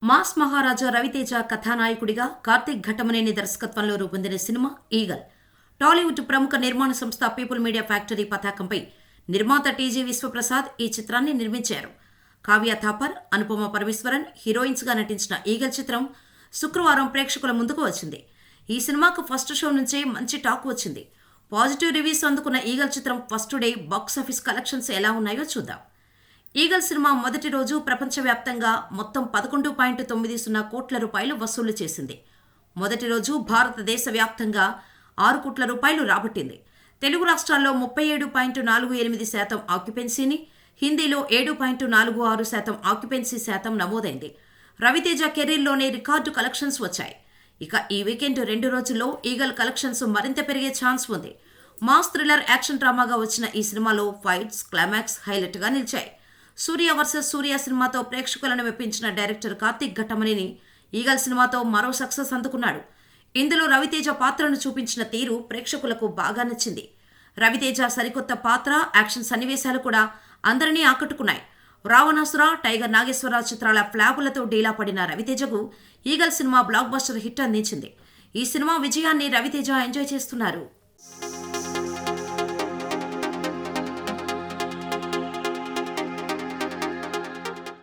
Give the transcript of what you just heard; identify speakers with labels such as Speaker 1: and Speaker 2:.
Speaker 1: Mass మహారాజా రవితేజ కథానాయకుడిగా కార్తీక్ ఘట్టమనేని దర్శకత్వంలో రూపొందిన సినిమా ఈగల్. టాలీవుడ్ ప్రముఖ నిర్మాణ సంస్థ పీపుల్ మీడియా ఫ్యాక్టరీ పతాకంపై నిర్మాత టీజీ విశ్వప్రసాద్ ఈ చిత్రాన్ని నిర్మించారు. కావ్య థాపర్, అనుపమ పరమేశ్వరన్ హీరోయిన్స్గా నటించిన ఈగల్ చిత్రం శుక్రవారం ప్రేక్షకుల ముందుకు వచ్చింది. ఈ సినిమాకు ఫస్ట్ షో నుంచే మంచి టాక్ వచ్చింది. పాజిటివ్ రివ్యూస్ అందుకున్న ఈగల్ చిత్రం ఫస్ట్ డే బాక్సాఫీస్ కలెక్షన్స్ ఎలా ఉన్నాయో చూద్దాం. ఈగల్ సినిమా మొదటి రోజు ప్రపంచవ్యాప్తంగా మొత్తం 11.90 కోట్ల రూపాయలు వసూలు చేసింది. మొదటి రోజు భారతదేశ వ్యాప్తంగా 6 కోట్ల రూపాయలు రాబట్టింది. తెలుగు రాష్ట్రాల్లో 37.48% ఆక్యుపెన్సీని, హిందీలో 7.46% ఆక్యుపెన్సీ శాతం నమోదైంది. రవితేజ కెరీర్లోనే రికార్డు కలెక్షన్స్ వచ్చాయి. ఇక ఈ వీకెండ్ 2 రోజుల్లో ఈగల్ కలెక్షన్స్ మరింత పెరిగే ఛాన్స్ ఉంది. మాస్ థ్రిల్లర్ యాక్షన్ డ్రామాగా వచ్చిన ఈ సినిమాలో ఫైట్స్, క్లైమాక్స్ హైలైట్గా నిలిచాయి. సూర్య వర్సెస్ సూర్య సినిమాతో ప్రేక్షకులను మెప్పించిన డైరెక్టర్ కార్తీక్ ఘట్టమనేని ఈగల్ సినిమాతో మరో సక్సెస్ అందుకున్నాడు. ఇందులో రవితేజ పాత్రను చూపించిన తీరు ప్రేక్షకులకు బాగా నచ్చింది. రవితేజ సరికొత్త పాత్ర, యాక్షన్ సన్నివేశాలు కూడా అందరినీ ఆకట్టుకున్నాయి. రావణాసుర, టైగర్ నాగేశ్వరరావు చిత్రాల ఫ్లాపులతో డీలా పడిన రవితేజకు Eagle cinema blockbuster hit అందించింది. ఈ సినిమా విజయాన్ని రవితేజ ఎంజాయ్ చేస్తున్నారు.